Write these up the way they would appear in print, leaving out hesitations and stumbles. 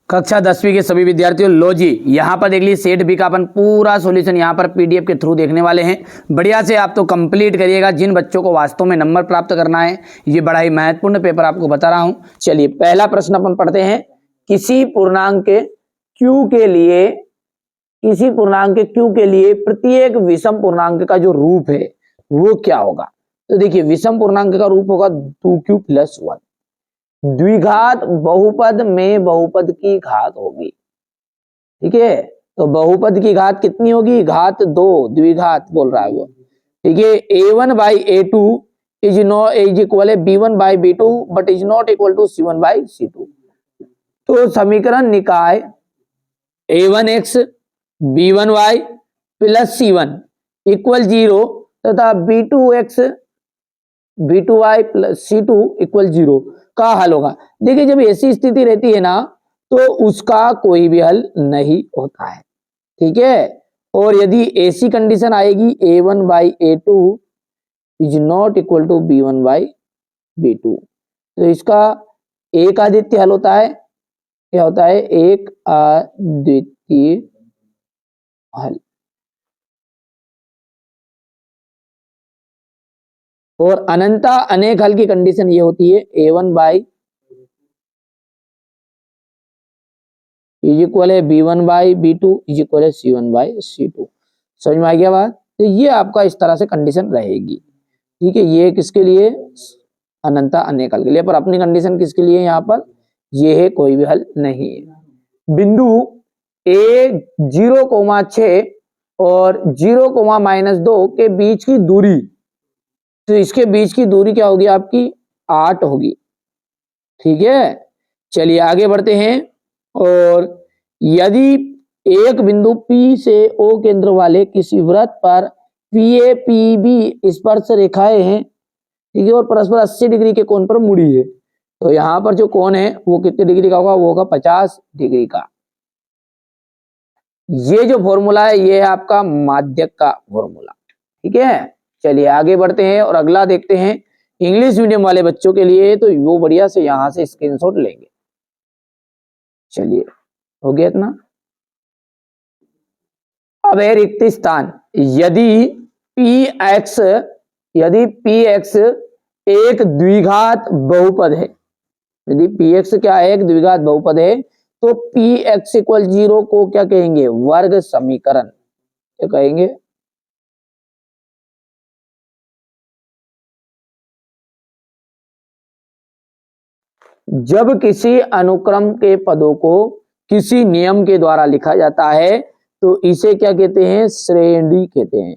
कक्षा 10वीं के सभी विद्यार्थियों, लो जी यहाँ पर देख लीजिए सेट बी का अपन पूरा सॉल्यूशन यहाँ पर पीडीएफ के थ्रू देखने वाले हैं। बढ़िया से आप तो कंप्लीट करिएगा। जिन बच्चों को वास्तव में नंबर प्राप्त करना है, ये बड़ा ही महत्वपूर्ण पेपर आपको बता रहा हूँ। चलिए पहला प्रश्न अपन पढ़ते हैं। किसी पूर्णांक क्यू के लिए प्रत्येक विषम पूर्णांक का जो रूप है वो क्या होगा। तो देखिए विषम पूर्णांक का रूप होगा 2q + 1। द्विघात बहुपद में बहुपद की घात होगी, ठीक है। तो बहुपद की घात कितनी होगी, घात 2, द्विघात बोल रहा है वो, ठीक है। a1/a2 इज इक्वल है b1/b2 but is not equal to c1/c2। तो समीकरण निकाय a1x b1y + c1 इक्वल 0 तथा b2x b2y + c2 इक्वल 0 का हल होगा। देखिए जब ऐसी स्थिति रहती है ना तो उसका कोई भी हल नहीं होता है, ठीक है। और यदि ऐसी कंडीशन आएगी a1/a2 is not equal to b1/b2 तो इसका एक अद्वितीय हल होता है। क्या होता है, एक अद्वितीय हल। और अनंता अनेक हल की कंडीशन ये होती है a1 इज इक्वल है b1/b2 इज इक्वल है c1/c2। समझ में आ गया बात। तो ये आपका इस तरह से कंडीशन रहेगी, ठीक है। ये किसके लिए, अनंता अनेक हल के लिए। पर अपनी कंडीशन किसके लिए यहाँ पर, ये है कोई भी हल नहीं है। बिंदु a 0,6 और 0,-2 के बीच की दूरी, तो इसके बीच की दूरी क्या होगी आपकी, 8 होगी, ठीक है। चलिए आगे बढ़ते हैं। और यदि एक बिंदु P से O केंद्र वाले किसी वृत्त पर PA PB स्पर्श रेखाएं हैं, ठीक है, और परस्पर 80 डिग्री के कोण पर मुड़ी है, तो यहाँ पर जो कोण है वो कितने डिग्री का होगा, वो होगा 50 डिग्री का। ये जो फॉर्मूला है ये है आपका माध्यक का फॉर्मूला, ठीक है। चलिए आगे बढ़ते हैं और अगला देखते हैं। इंग्लिश मीडियम वाले बच्चों के लिए तो वो बढ़िया से यहां से स्क्रीनशॉट लेंगे। चलिए हो गया इतना। अब है रिक्त स्थान। यदि px एक द्विघात बहुपद है, यदि px क्या है, एक द्विघात बहुपद है, तो px = 0 को क्या कहेंगे, वर्ग समीकरण। क्या कहेंगे, जब किसी अनुक्रम के पदों को किसी नियम के द्वारा लिखा जाता है तो इसे क्या कहते हैं, श्रेणी कहते हैं,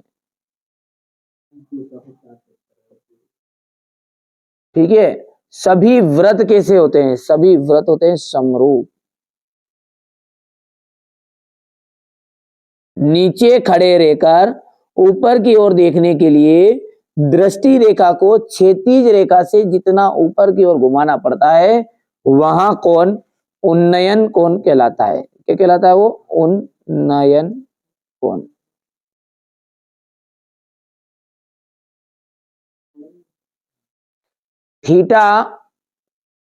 ठीक है। सभी व्रत कैसे होते हैं, सभी व्रत होते हैं समरूप। नीचे खड़े रहकर ऊपर की ओर देखने के लिए दृष्टि रेखा को क्षैतिज रेखा से जितना ऊपर की ओर घुमाना पड़ता है वहां कोण उन्नयन कोण कहलाता है। क्या कहलाता है वो, उन्नयन कोण। थीटा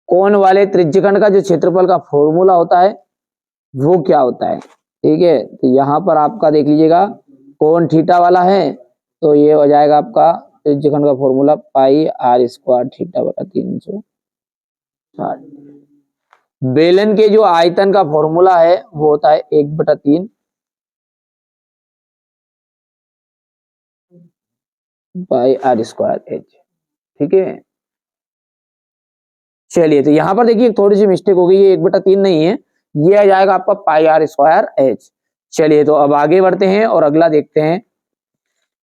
कोण वाले त्रिज्यखंड का जो क्षेत्रफल का फॉर्मूला होता है वो क्या होता है, ठीक है। तो यहां पर आपका देख लीजिएगा कोण थीटा वाला है तो ये हो जाएगा आपका त्रिज्यखंड का फॉर्मूला πr² θ/360। बेलन के जो आयतन का फॉर्मूला है वो होता है 1/3 πr²h, ठीक है। चलिए तो यहां पर देखिए थोड़ी सी मिस्टेक हो गई, ये 1/3 नहीं है, ये आ जाएगा आपका πr²h। चलिए तो अब आगे बढ़ते हैं और अगला देखते हैं।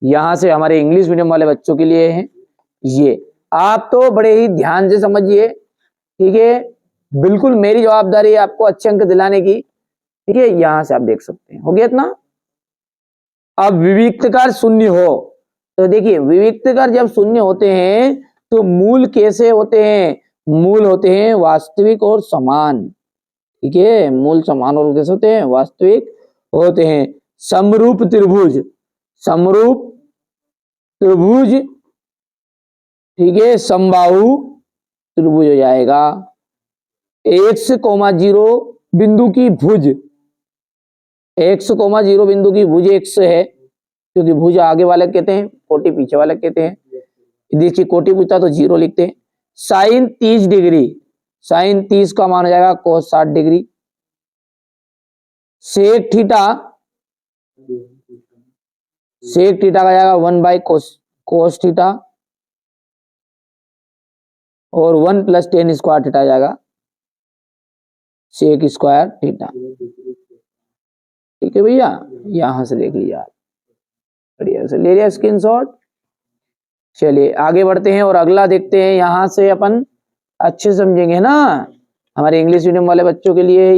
यहां से हमारे इंग्लिश मीडियम वाले बच्चों के लिए है ये। आप तो बड़े ही ध्यान से समझिए, ठीक है। बिल्कुल मेरी जवाबदारी है आपको अच्छे अंक दिलाने की, ठीक है। यहां से आप देख सकते हैं, हो गया इतना। अब विविक्तकार शून्य हो तो देखिए विविक्तकार जब शून्य होते हैं तो मूल कैसे होते हैं, मूल होते हैं वास्तविक और समान, ठीक है। मूल समान और कैसे होते हैं, वास्तविक होते हैं। समरूप त्रिभुज, समरूप त्रिभुज, ठीक है, समबाहु त्रिभुज हो जाएगा। x, 0 बिंदु की भुज x, 0 बिंदु की भुज x है, क्योंकि भुज आगे वाले कहते हैं, कोटि पीछे वाले कहते हैं। देखिए कोटि पूछता तो 0 लिखते हैं। साइन 30 डिग्री, साइन 30 का मान हो जाएगा cos 60 degree. Sec theta, sec theta का जाएगा 1/कोस कोस थीटा, और 1 + tan स्क्वायर थीटा जाएगा सेक स्क्वायर थीटा। ठीक है भैया, यहां से देख लीजिए आप, बढ़िया से ले लिया स्क्रीनशॉट। चलिए आगे बढ़ते हैं और अगला देखते हैं। यहां से अपन अच्छे समझेंगे ना, हमारे इंग्लिश मीडियम वाले बच्चों के लिए है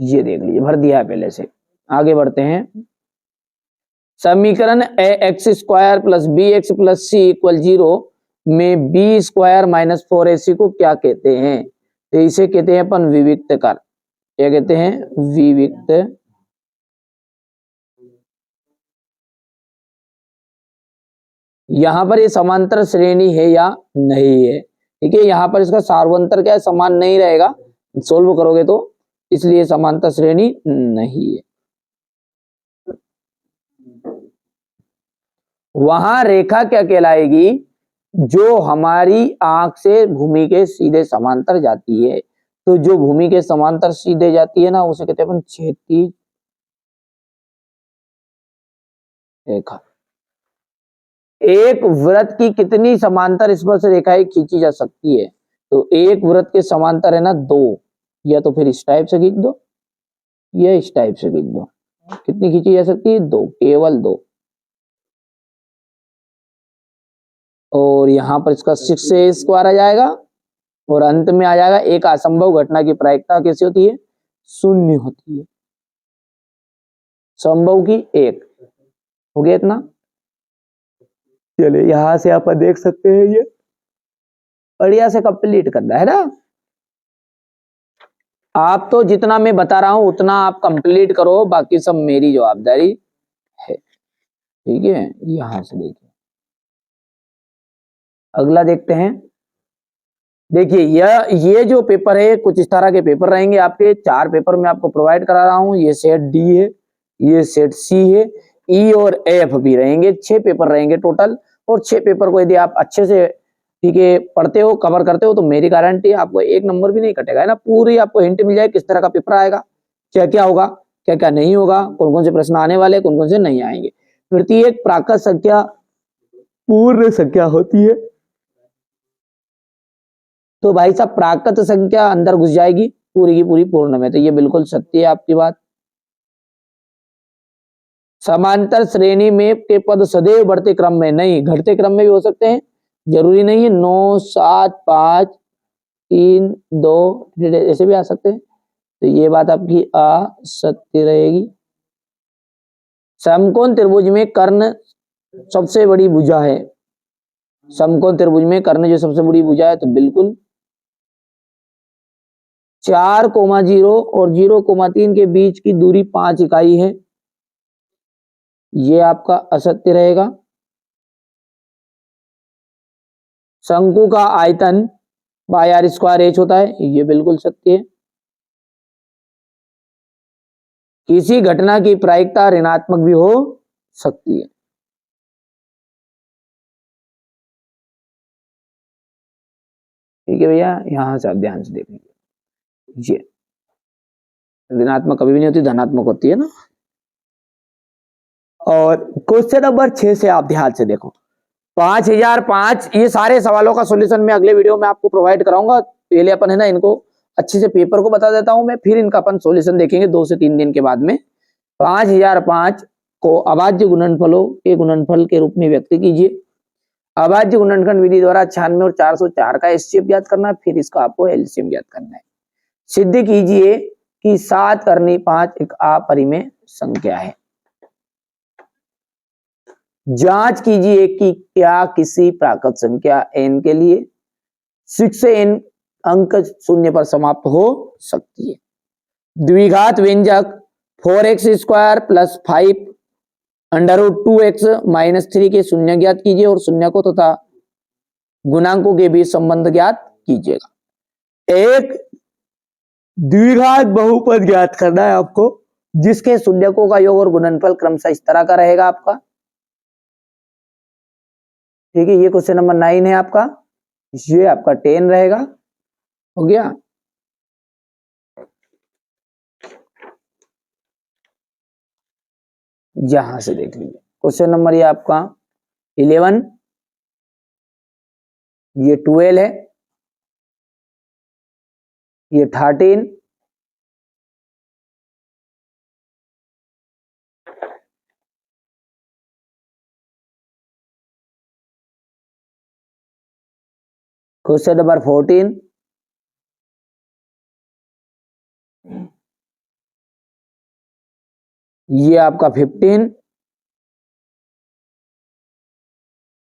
ये देख लीजिए, भर दिया है पहले से। आगे बढ़ते हैं। समीकरण ax² + bx + c = 0 में b² - 4ac को क्या कहते हैं? तो इसे कहते हैं अपन विविक्त कर। क्या कहते हैं? विविक्त। यहां पर ये समांतर श्रेणी है या नहीं है? ठीक है, यहां पर इसका सार्वंतर क्या है, समान नहीं रहेगा सोल्व करोगे तो, इसलिए समांतर श्रेणी नहीं है। वहां रेखा क्या कहलाएगी? जो हमारी आंख से भूमि के सीधे समांतर जाती है। तो जो भूमि के समांतर सीधे जाती है ना, उसे कहते हैं अपन क्षैतिज रेखा। एक वृत्त की कितनी समांतर स्पर्श रेखाएं खींची जा सकती है? तो एक वृत्त के समांतर है ना 2, या तो फिर इस टाइप से खींच दो या इस टाइप से खींच दो। कितनी खींची जा सकती है? 2, केवल 2। और यहां पर इसका 6a² आ जाएगा, और अंत में आ जाएगा एक असंभव घटना की प्रायिकता कैसी होती है? 0 होती है। संभव की 1 हो गया इतना। चलिए यहां से आप देख सकते हैं, ये बढ़िया से कंप्लीट करना है ना। आप तो जितना मैं बता रहा हूं उतना आप कंप्लीट करो, बाकी सब मेरी जवाबदारी है। ठीक है, यहां से देखिए अगला देखते हैं। देखिए ये जो पेपर है, कुछ इस तरह के पेपर रहेंगे आपके। 4 पेपर मैं आपको प्रोवाइड करा रहा हूं। ये सेट डी है, ये सेट सी है, ई और एफ भी रहेंगे। 6 पेपर रहेंगे टोटल। और 6 पेपर को यदि आप अच्छे से ठीक है पढ़ते हो, कवर करते हो, तो मेरी गारंटी है आपको 1 नंबर भी नहीं कटेगा, है ना। पूरी आपको हिंट मिल जाए किस तरह का पेपर आएगा, क्या क्या होगा, क्या क्या नहीं होगा, कौन कौन से प्रश्न आने वाले, कौन कौन से नहीं आएंगे। प्रत्येक प्राकृत संख्या पूर्ण संख्या होती है। तो भाई साहब प्राकृत संख्या अंदर घुस जाएगी पूरी की पूरी पूर्ण में, तो ये बिल्कुल सत्य है आपकी बात। समांतर श्रेणी में के पद सदैव बढ़ते क्रम में नहीं, घटते क्रम में भी हो सकते हैं, जरूरी नहीं है। 9, 7, 5, 3, 2 ऐसे भी आ सकते हैं। तो ये बात आपकी असत्य रहेगी। समकोण त्रिभुज में कर्ण सबसे बड़ी भुजा है। समकोण त्रिभुज में कर्ण जो सबसे बड़ी भुजा है, तो बिल्कुल 4,0 और 0,3 के बीच की दूरी 5 इकाई है, ये आपका असत्य रहेगा। शंकु का आयतन πr² होता है, ये बिल्कुल सत्य है। किसी घटना की प्रायिकता ऋणात्मक भी हो सकती है। ठीक है भैया, यहां से आप ध्यान से देख लीजिए। ये ऋणात्मक कभी भी नहीं होती, धनात्मक होती है ना। और क्वेश्चन नंबर 6 से आप ध्यान से देखो। 5005, ये सारे सवालों का सॉल्यूशन मैं अगले वीडियो में आपको प्रोवाइड कराऊंगा। पहले अपन है ना इनको अच्छे से पेपर को बता देता हूं मैं, फिर इनका अपन सॉल्यूशन देखेंगे 2 से 3 दिन के बाद में। 5005 को अभाज्य गुणनफलों के गुणनफल के रूप में व्यक्त कीजिए। अभाज्य गुणनखंड विधि द्वारा 96 और 404 का एचसीएफ ज्ञात करना है, फिर इसका आपको एलसीएम ज्ञात करना है। सिद्ध कीजिए कि 7/5 एक अपरिमेय संख्या है। जांच कीजिए कि क्या किसी प्राकृत संख्या n के लिए 6 से n अंक 0 पर समाप्त हो सकती है। द्विघात व्यंजक 4x² + 5 √2x - 3 के शून्य ज्ञात कीजिए और शून्य को तथा गुणांकों के बीच संबंध ज्ञात कीजिएगा। एक द्विघात बहुपद ज्ञात करना है आपको, जिसके शून्यकों का योग और गुणनफल क्रमशः इस तरह का रहेगा आपका। ठीक है, ये क्वेश्चन नंबर 9 है आपका, ये आपका 10 रहेगा। हो गया। यहां से देख लीजिए क्वेश्चन नंबर ये आपका 11, ये 12 है, ये 13, क्वेश्चन नंबर 14, ये आपका 15।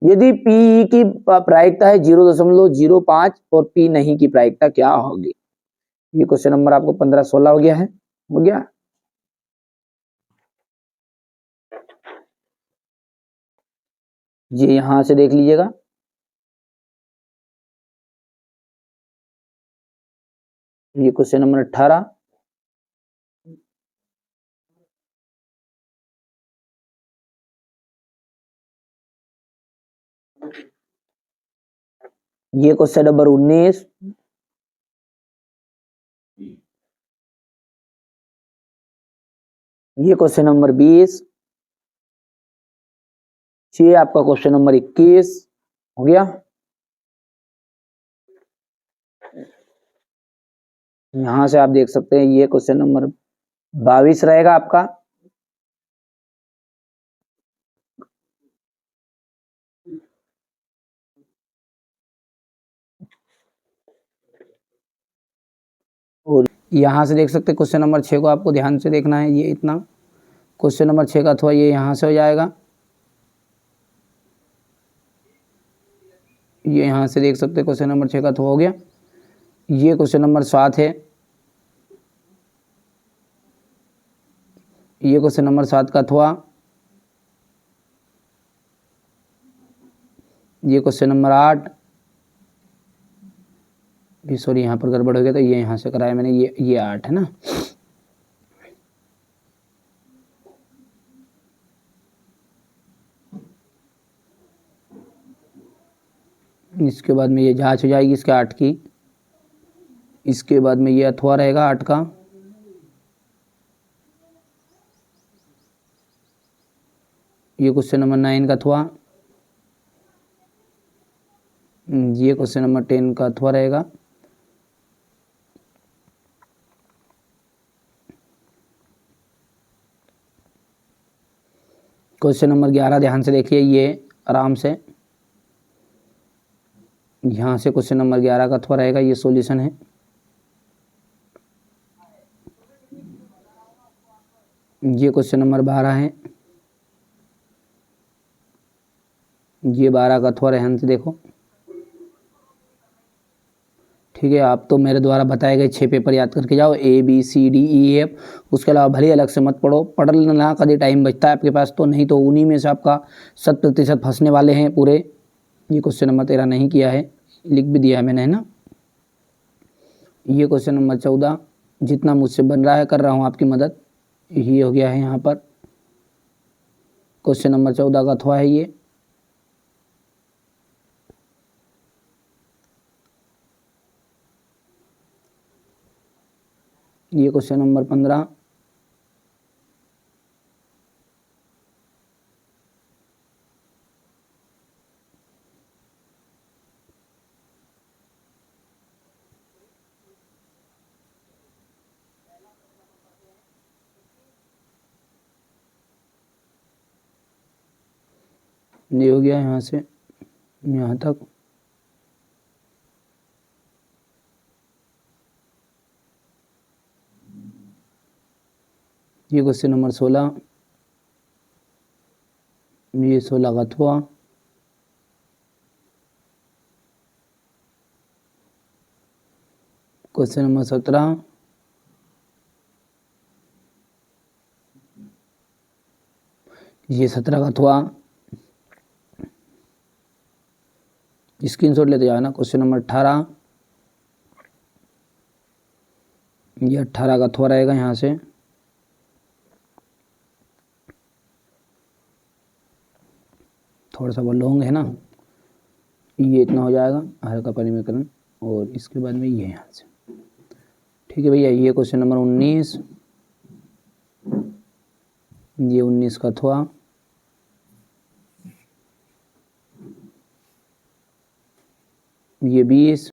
यदि पी की प्रायिकता है 0.05 और पी नहीं की प्रायिकता क्या होगी? ये क्वेश्चन नंबर आपको 15-16 हो गया है। हो गया। ये यहां से देख लीजिएगा, ये क्वेश्चन नंबर 18, ये क्वेश्चन नंबर 19, ये क्वेश्चन नंबर 20, ये आपका क्वेश्चन नंबर 21 हो गया। यहां से आप देख सकते हैं ये क्वेश्चन नंबर 22 रहेगा आपका। और यहां से देख सकते हैं क्वेश्चन नंबर 6 को आपको ध्यान से देखना है। ये इतना क्वेश्चन नंबर 6 का अथवा ये यहां से हो जाएगा। ये यहां से देख सकते हैं क्वेश्चन नंबर 6 का अथवा हो गया। ये क्वेश्चन नंबर 7 है, ये क्वेश्चन नंबर 7 का अथवा, ये क्वेश्चन नंबर 8, सॉरी यहाँ पर गड़बड़ हो गया था, ये यहाँ से कराया मैंने, ये 8 है ना। इसके बाद में ये जांच हो जाएगी इसके 8 की। इसके बाद में ये अथवा रहेगा 8 का। ये क्वेश्चन नंबर 9 का अथवा, ये क्वेश्चन नंबर 10 का अथवा रहेगा। क्वेश्चन नंबर 11 ध्यान से देखिए, ये आराम से यहाँ से क्वेश्चन नंबर 11 का अथवा रहेगा, ये सॉल्यूशन है। ये क्वेश्चन नंबर 12 है, ये 12 का अथवा ध्यान से देखो। ठीक है, आप तो मेरे द्वारा बताए गए 6 पेपर याद करके जाओ, ABCDEF। उसके अलावा भले अलग से मत पढ़ो, पढ़ लेना कभी टाइम बचता है आपके पास तो, नहीं तो उन्हीं में से आपका 100% फंसने वाले हैं पूरे। ये क्वेश्चन नंबर 13 नहीं किया है, लिख भी दिया है मैंने, है ना। ये क्वेश्चन नंबर 14, जितना मुझसे बन रहा है कर रहा हूँ आपकी मदद, ये हो गया है यहाँ पर। क्वेश्चन नंबर 14 का अथवा है ये। ये क्वेश्चन नंबर 15, ये हो गया यहाँ से यहाँ तक। ये क्वेश्चन नंबर 16, ये 16 का अथवा। क्वेश्चन नंबर 17, ये 17 का अथवा। स्क्रीनशॉट लेते जाना। क्वेश्चन नंबर 18, ये 18 का अथवा रहेगा यहाँ से, थोड़ा सा वो लॉन्ग है ना, ये इतना हो जाएगा हल्का परिमीकरण, और इसके बाद में ये यहाँ से। ठीक है भैया, ये क्वेश्चन नंबर 19, ये 19 का अथवा, ये 20,